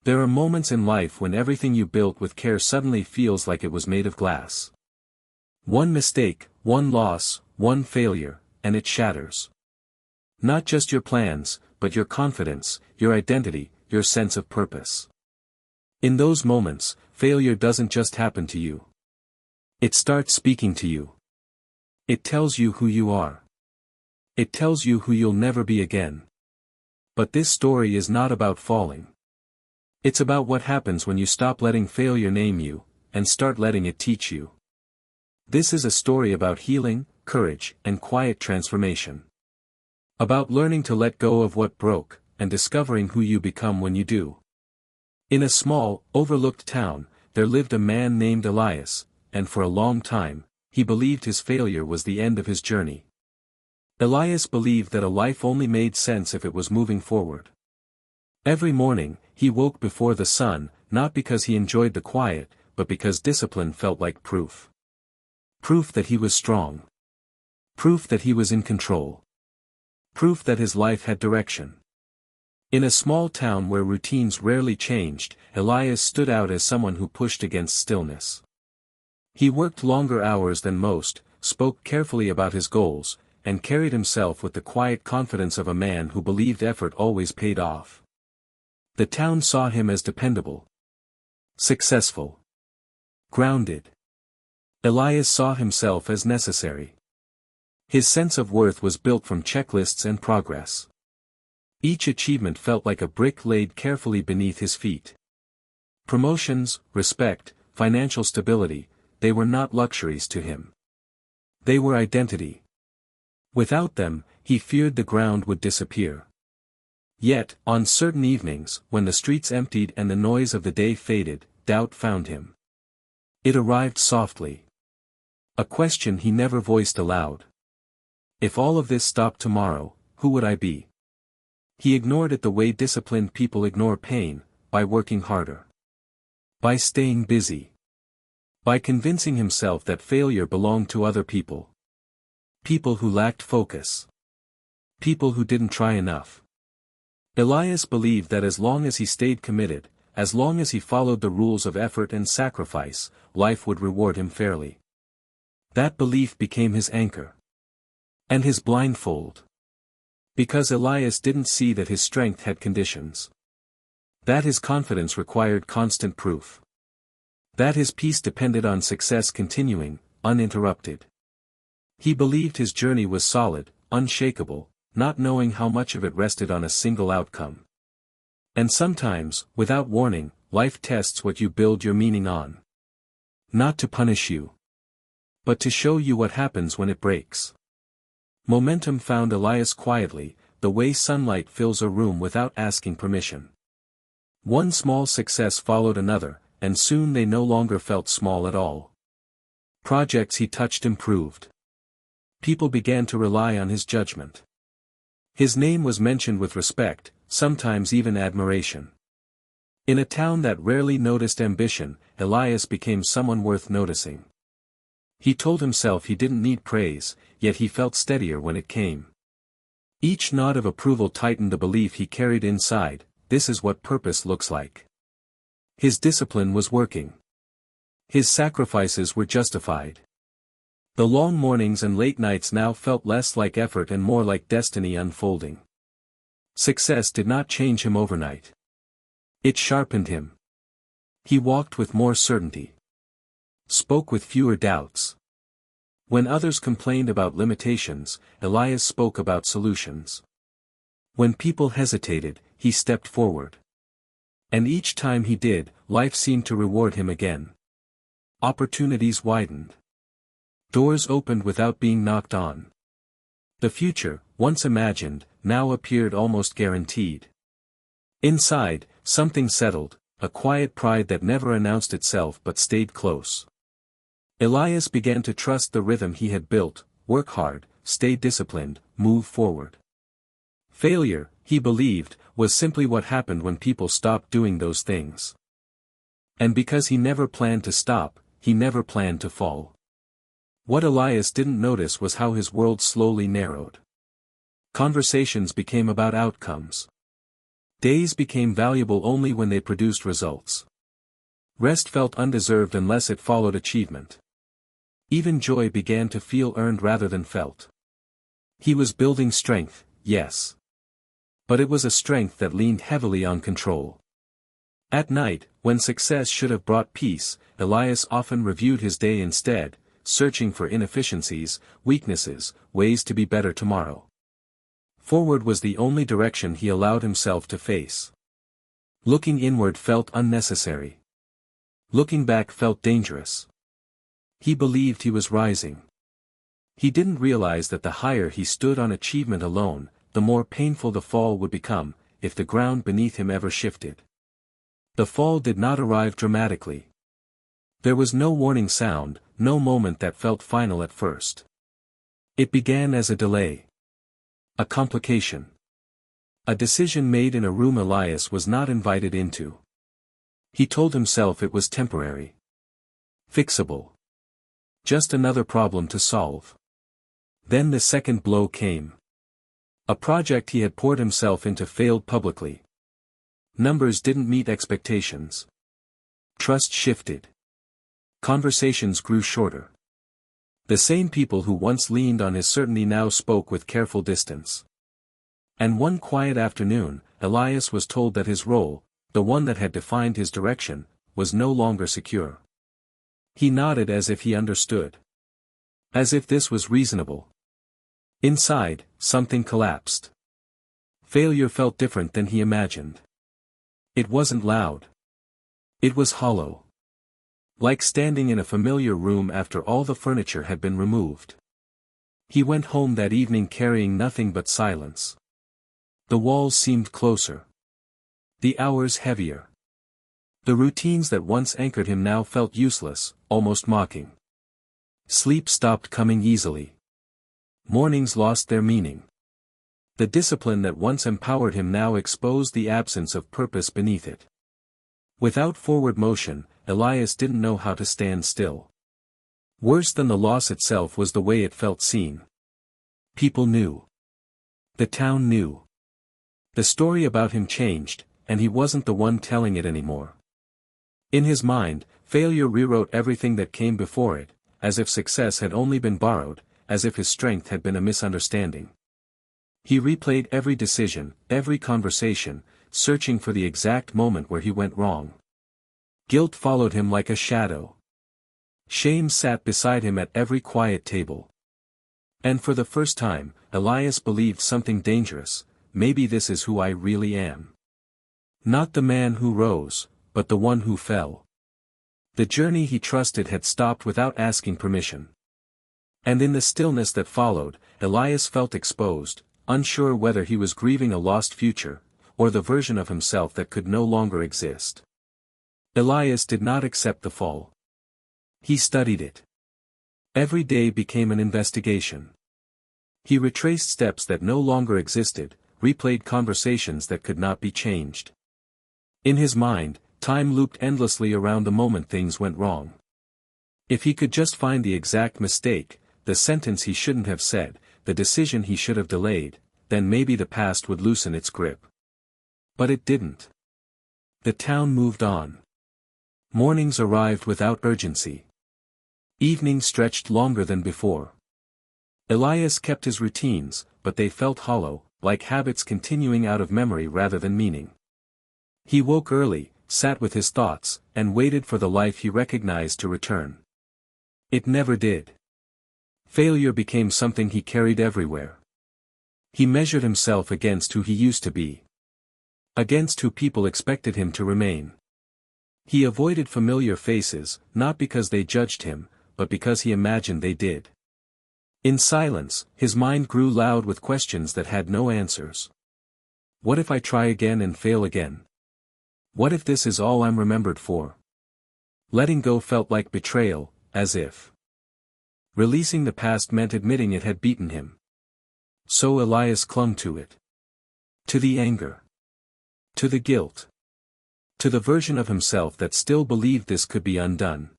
There are moments in life when everything you built with care suddenly feels like it was made of glass. One mistake, one loss, one failure, and it shatters. Not just your plans, but your confidence, your identity, your sense of purpose. In those moments, failure doesn't just happen to you. It starts speaking to you. It tells you who you are. It tells you who you'll never be again. But this story is not about falling. It's about what happens when you stop letting failure name you, and start letting it teach you. This is a story about healing, courage, and quiet transformation. About learning to let go of what broke, and discovering who you become when you do. In a small, overlooked town, there lived a man named Elias, and for a long time, he believed his failure was the end of his journey. Elias believed that a life only made sense if it was moving forward. Every morning, he woke before the sun, not because he enjoyed the quiet, but because discipline felt like proof. Proof that he was strong. Proof that he was in control. Proof that his life had direction. In a small town where routines rarely changed, Elias stood out as someone who pushed against stillness. He worked longer hours than most, spoke carefully about his goals, and carried himself with the quiet confidence of a man who believed effort always paid off. The town saw him as dependable. Successful. Grounded. Elias saw himself as necessary. His sense of worth was built from checklists and progress. Each achievement felt like a brick laid carefully beneath his feet. Promotions, respect, financial stability, they were not luxuries to him. They were identity. Without them, he feared the ground would disappear. Yet, on certain evenings, when the streets emptied and the noise of the day faded, doubt found him. It arrived softly. A question he never voiced aloud. If all of this stopped tomorrow, who would I be? He ignored it the way disciplined people ignore pain, by working harder. By staying busy. By convincing himself that failure belonged to other people. People who lacked focus. People who didn't try enough. Elias believed that as long as he stayed committed, as long as he followed the rules of effort and sacrifice, life would reward him fairly. That belief became his anchor. And his blindfold. Because Elias didn't see that his strength had conditions. That his confidence required constant proof. That his peace depended on success continuing, uninterrupted. He believed his journey was solid, unshakable, not knowing how much of it rested on a single outcome. And sometimes, without warning, life tests what you build your meaning on. Not to punish you, but to show you what happens when it breaks. Momentum found Elias quietly, the way sunlight fills a room without asking permission. One small success followed another, and soon they no longer felt small at all. Projects he touched improved. People began to rely on his judgment. His name was mentioned with respect, sometimes even admiration. In a town that rarely noticed ambition, Elias became someone worth noticing. He told himself he didn't need praise, yet he felt steadier when it came. Each nod of approval tightened the belief he carried inside, this is what purpose looks like. His discipline was working. His sacrifices were justified. The long mornings and late nights now felt less like effort and more like destiny unfolding. Success did not change him overnight. It sharpened him. He walked with more certainty. Spoke with fewer doubts. When others complained about limitations, Elias spoke about solutions. When people hesitated, he stepped forward. And each time he did, life seemed to reward him again. Opportunities widened. Doors opened without being knocked on. The future, once imagined, now appeared almost guaranteed. Inside, something settled, a quiet pride that never announced itself but stayed close. Elias began to trust the rhythm he had built, work hard, stay disciplined, move forward. Failure, he believed, was simply what happened when people stopped doing those things. And because he never planned to stop, he never planned to fall. What Elias didn't notice was how his world slowly narrowed. Conversations became about outcomes. Days became valuable only when they produced results. Rest felt undeserved unless it followed achievement. Even joy began to feel earned rather than felt. He was building strength, yes. But it was a strength that leaned heavily on control. At night, when success should have brought peace, Elias often reviewed his day instead, searching for inefficiencies, weaknesses, ways to be better tomorrow. Forward was the only direction he allowed himself to face. Looking inward felt unnecessary. Looking back felt dangerous. He believed he was rising. He didn't realize that the higher he stood on achievement alone, the more painful the fall would become, if the ground beneath him ever shifted. The fall did not arrive dramatically. There was no warning sound, no moment that felt final at first. It began as a delay. A complication. A decision made in a room Elias was not invited into. He told himself it was temporary. Fixable. Just another problem to solve. Then the second blow came. A project he had poured himself into failed publicly. Numbers didn't meet expectations. Trust shifted. Conversations grew shorter. The same people who once leaned on his certainty now spoke with careful distance. And one quiet afternoon, Elias was told that his role, the one that had defined his direction, was no longer secure. He nodded as if he understood. As if this was reasonable. Inside, something collapsed. Failure felt different than he imagined. It wasn't loud. It was hollow. Like standing in a familiar room after all the furniture had been removed. He went home that evening carrying nothing but silence. The walls seemed closer. The hours heavier. The routines that once anchored him now felt useless, almost mocking. Sleep stopped coming easily. Mornings lost their meaning. The discipline that once empowered him now exposed the absence of purpose beneath it. Without forward motion, Elias didn't know how to stand still. Worse than the loss itself was the way it felt seen. People knew. The town knew. The story about him changed, and he wasn't the one telling it anymore. In his mind, failure rewrote everything that came before it, as if success had only been borrowed, as if his strength had been a misunderstanding. He replayed every decision, every conversation, searching for the exact moment where he went wrong. Guilt followed him like a shadow. Shame sat beside him at every quiet table. And for the first time, Elias believed something dangerous: maybe this is who I really am. Not the man who rose, but the one who fell. The journey he trusted had stopped without asking permission. And in the stillness that followed, Elias felt exposed, unsure whether he was grieving a lost future, or the version of himself that could no longer exist. Elias did not accept the fall. He studied it. Every day became an investigation. He retraced steps that no longer existed, replayed conversations that could not be changed. In his mind, time looped endlessly around the moment things went wrong. If he could just find the exact mistake, the sentence he shouldn't have said, the decision he should have delayed, then maybe the past would loosen its grip. But it didn't. The town moved on. Mornings arrived without urgency. Evenings stretched longer than before. Elias kept his routines, but they felt hollow, like habits continuing out of memory rather than meaning. He woke early, sat with his thoughts, and waited for the life he recognized to return. It never did. Failure became something he carried everywhere. He measured himself against who he used to be. Against who people expected him to remain. He avoided familiar faces, not because they judged him, but because he imagined they did. In silence, his mind grew loud with questions that had no answers. What if I try again and fail again? What if this is all I'm remembered for? Letting go felt like betrayal, as if releasing the past meant admitting it had beaten him. So Elias clung to it. To the anger. To the guilt. To the version of himself that still believed this could be undone.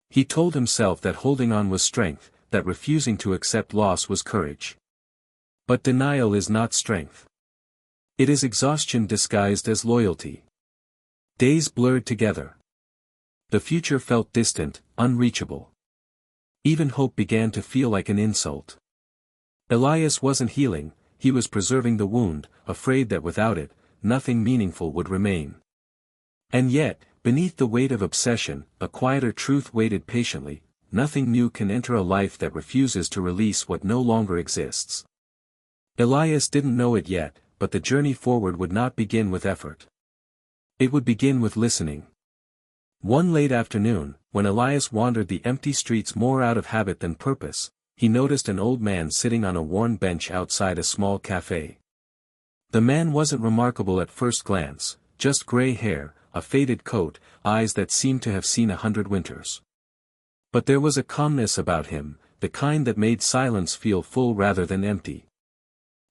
He told himself that holding on was strength, that refusing to accept loss was courage. But denial is not strength. It is exhaustion disguised as loyalty. Days blurred together. The future felt distant, unreachable. Even hope began to feel like an insult. Elias wasn't healing, he was preserving the wound, afraid that without it, nothing meaningful would remain. And yet, beneath the weight of obsession, a quieter truth waited patiently: nothing new can enter a life that refuses to release what no longer exists. Elias didn't know it yet, but the journey forward would not begin with effort. It would begin with listening. One late afternoon, when Elias wandered the empty streets more out of habit than purpose, he noticed an old man sitting on a worn bench outside a small cafe. The man wasn't remarkable at first glance, just gray hair, a faded coat, eyes that seemed to have seen 100 winters. But there was a calmness about him, the kind that made silence feel full rather than empty.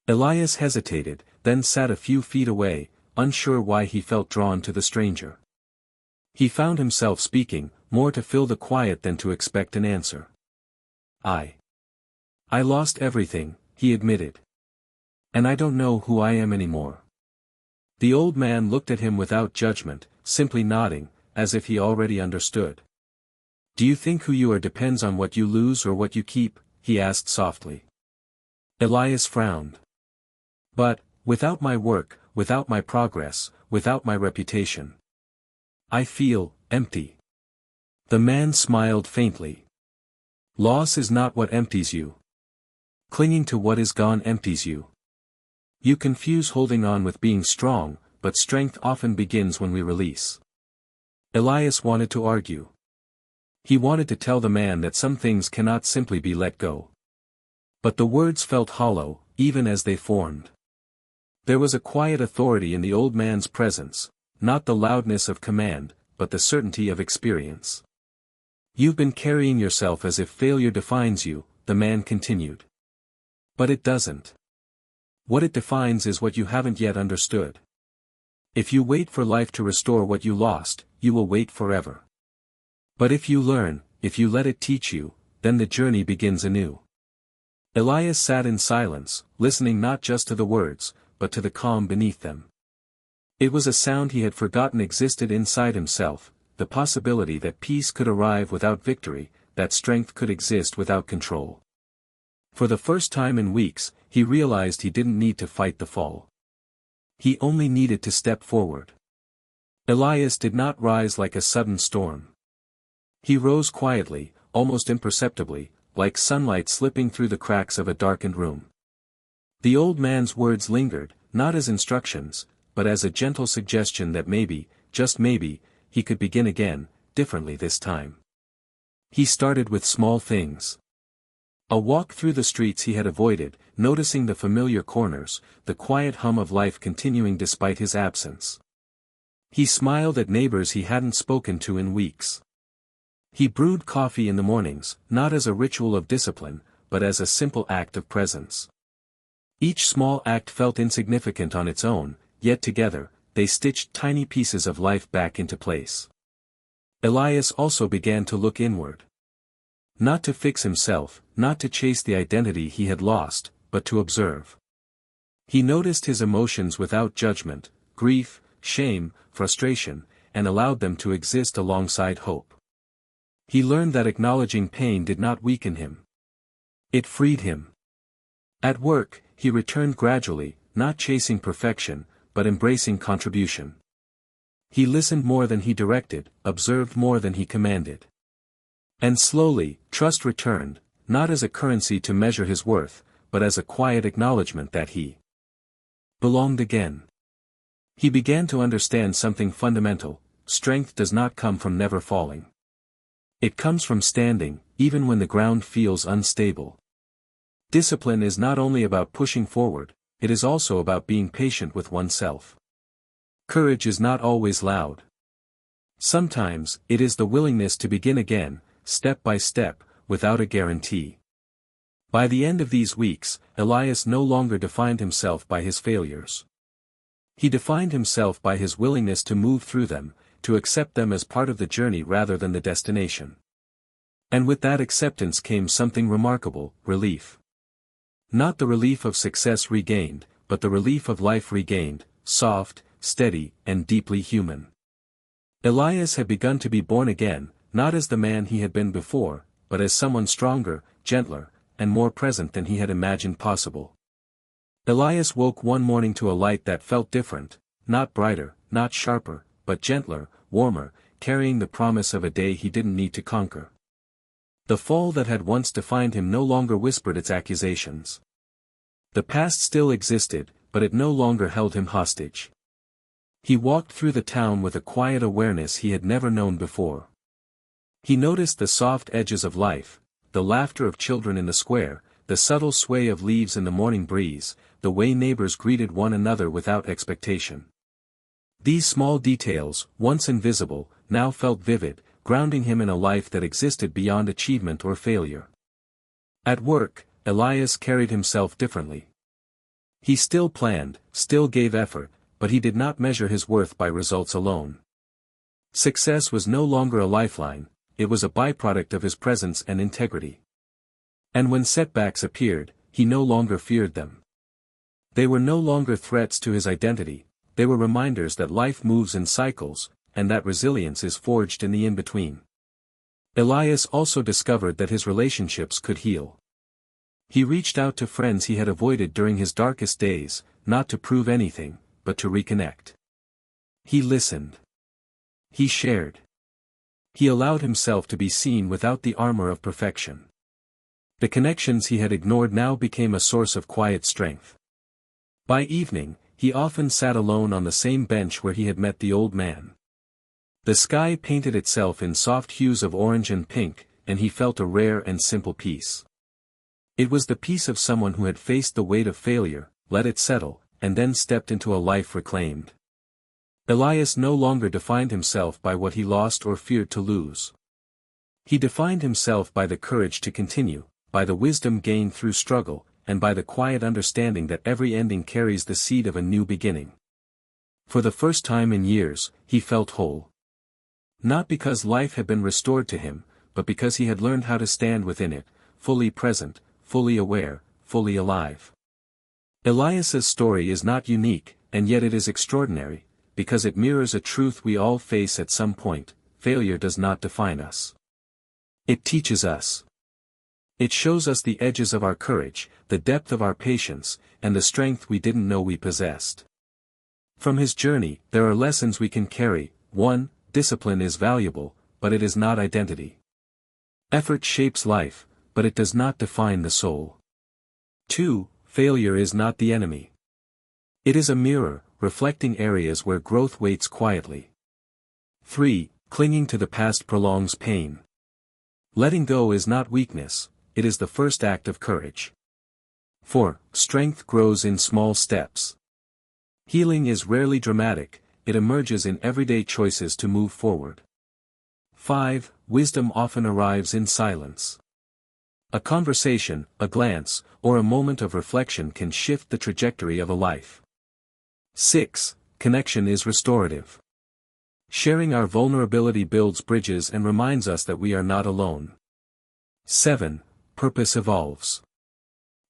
Elias hesitated, then sat a few feet away, unsure why he felt drawn to the stranger. He found himself speaking, more to fill the quiet than to expect an answer. I lost everything," he admitted. "And I don't know who I am anymore." The old man looked at him without judgment, simply nodding, as if he already understood. "Do you think who you are depends on what you lose or what you keep?" he asked softly. Elias frowned. "But, without my work, without my progress, without my reputation, I feel empty." The man smiled faintly. "Loss is not what empties you. Clinging to what is gone empties you. You confuse holding on with being strong, but strength often begins when we release." Elias wanted to argue. He wanted to tell the man that some things cannot simply be let go. But the words felt hollow, even as they formed. There was a quiet authority in the old man's presence, not the loudness of command, but the certainty of experience. "You've been carrying yourself as if failure defines you," the man continued. "But it doesn't. What it defines is what you haven't yet understood. If you wait for life to restore what you lost, you will wait forever. But if you learn, if you let it teach you, then the journey begins anew." Elias sat in silence, listening not just to the words, but to the calm beneath them. It was a sound he had forgotten existed inside himself, the possibility that peace could arrive without victory, that strength could exist without control. For the first time in weeks, he realized he didn't need to fight the fall. He only needed to step forward. Elias did not rise like a sudden storm. He rose quietly, almost imperceptibly, like sunlight slipping through the cracks of a darkened room. The old man's words lingered, not as instructions, but as a gentle suggestion that maybe, just maybe, he could begin again, differently this time. He started with small things. A walk through the streets he had avoided, noticing the familiar corners, the quiet hum of life continuing despite his absence. He smiled at neighbors he hadn't spoken to in weeks. He brewed coffee in the mornings, not as a ritual of discipline, but as a simple act of presence. Each small act felt insignificant on its own, yet together, they stitched tiny pieces of life back into place. Elias also began to look inward. Not to fix himself, not to chase the identity he had lost, but to observe. He noticed his emotions without judgment, grief, shame, frustration, and allowed them to exist alongside hope. He learned that acknowledging pain did not weaken him. It freed him. At work, he returned gradually, not chasing perfection, but embracing contribution. He listened more than he directed, observed more than he commanded. And slowly, trust returned, not as a currency to measure his worth, but as a quiet acknowledgement that he belonged again. He began to understand something fundamental: strength does not come from never falling. It comes from standing, even when the ground feels unstable. Discipline is not only about pushing forward, it is also about being patient with oneself. Courage is not always loud. Sometimes, it is the willingness to begin again, step by step, without a guarantee. By the end of these weeks, Elias no longer defined himself by his failures. He defined himself by his willingness to move through them, to accept them as part of the journey rather than the destination. And with that acceptance came something remarkable: relief. Not the relief of success regained, but the relief of life regained, soft, steady, and deeply human. Elias had begun to be born again, not as the man he had been before, but as someone stronger, gentler, and more present than he had imagined possible. Elias woke one morning to a light that felt different, not brighter, not sharper, but gentler, warmer, carrying the promise of a day he didn't need to conquer. The fall that had once defined him no longer whispered its accusations. The past still existed, but it no longer held him hostage. He walked through the town with a quiet awareness he had never known before. He noticed the soft edges of life, the laughter of children in the square, the subtle sway of leaves in the morning breeze, the way neighbors greeted one another without expectation. These small details, once invisible, now felt vivid, grounding him in a life that existed beyond achievement or failure. At work, Elias carried himself differently. He still planned, still gave effort, but he did not measure his worth by results alone. Success was no longer a lifeline, it was a byproduct of his presence and integrity. And when setbacks appeared, he no longer feared them. They were no longer threats to his identity, they were reminders that life moves in cycles, and that resilience is forged in the in-between. Elias also discovered that his relationships could heal. He reached out to friends he had avoided during his darkest days, not to prove anything, but to reconnect. He listened. He shared. He allowed himself to be seen without the armor of perfection. The connections he had ignored now became a source of quiet strength. By evening, he often sat alone on the same bench where he had met the old man. The sky painted itself in soft hues of orange and pink, and he felt a rare and simple peace. It was the peace of someone who had faced the weight of failure, let it settle, and then stepped into a life reclaimed. Elias no longer defined himself by what he lost or feared to lose. He defined himself by the courage to continue, by the wisdom gained through struggle, and by the quiet understanding that every ending carries the seed of a new beginning. For the first time in years, he felt whole. Not because life had been restored to him, but because he had learned how to stand within it, fully present, fully aware, fully alive. Elias's story is not unique, and yet it is extraordinary, because it mirrors a truth we all face at some point: failure does not define us. It teaches us. It shows us the edges of our courage, the depth of our patience, and the strength we didn't know we possessed. From his journey, there are lessons we can carry. 1. Discipline is valuable, but it is not identity. Effort shapes life, but it does not define the soul. 2. Failure is not the enemy. It is a mirror, reflecting areas where growth waits quietly. 3. Clinging to the past prolongs pain. Letting go is not weakness, it is the first act of courage. 4. Strength grows in small steps. Healing is rarely dramatic, it emerges in everyday choices to move forward. 5. Wisdom often arrives in silence. A conversation, a glance, or a moment of reflection can shift the trajectory of a life. 6. Connection is restorative. Sharing our vulnerability builds bridges and reminds us that we are not alone. 7. Purpose evolves.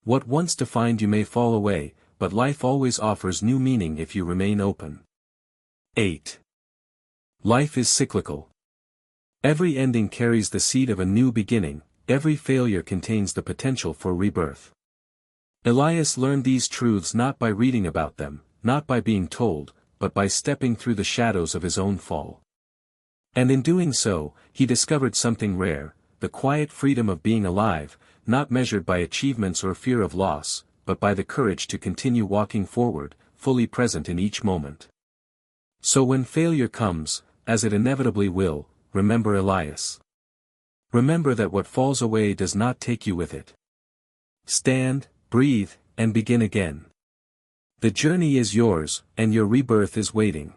What once defined you may fall away, but life always offers new meaning if you remain open. 8. Life is cyclical. Every ending carries the seed of a new beginning, every failure contains the potential for rebirth. Elias learned these truths not by reading about them, not by being told, but by stepping through the shadows of his own fall. And in doing so, he discovered something rare: the quiet freedom of being alive, not measured by achievements or fear of loss, but by the courage to continue walking forward, fully present in each moment. So when failure comes, as it inevitably will, remember Elias. Remember that what falls away does not take you with it. Stand, breathe, and begin again. The journey is yours, and your rebirth is waiting.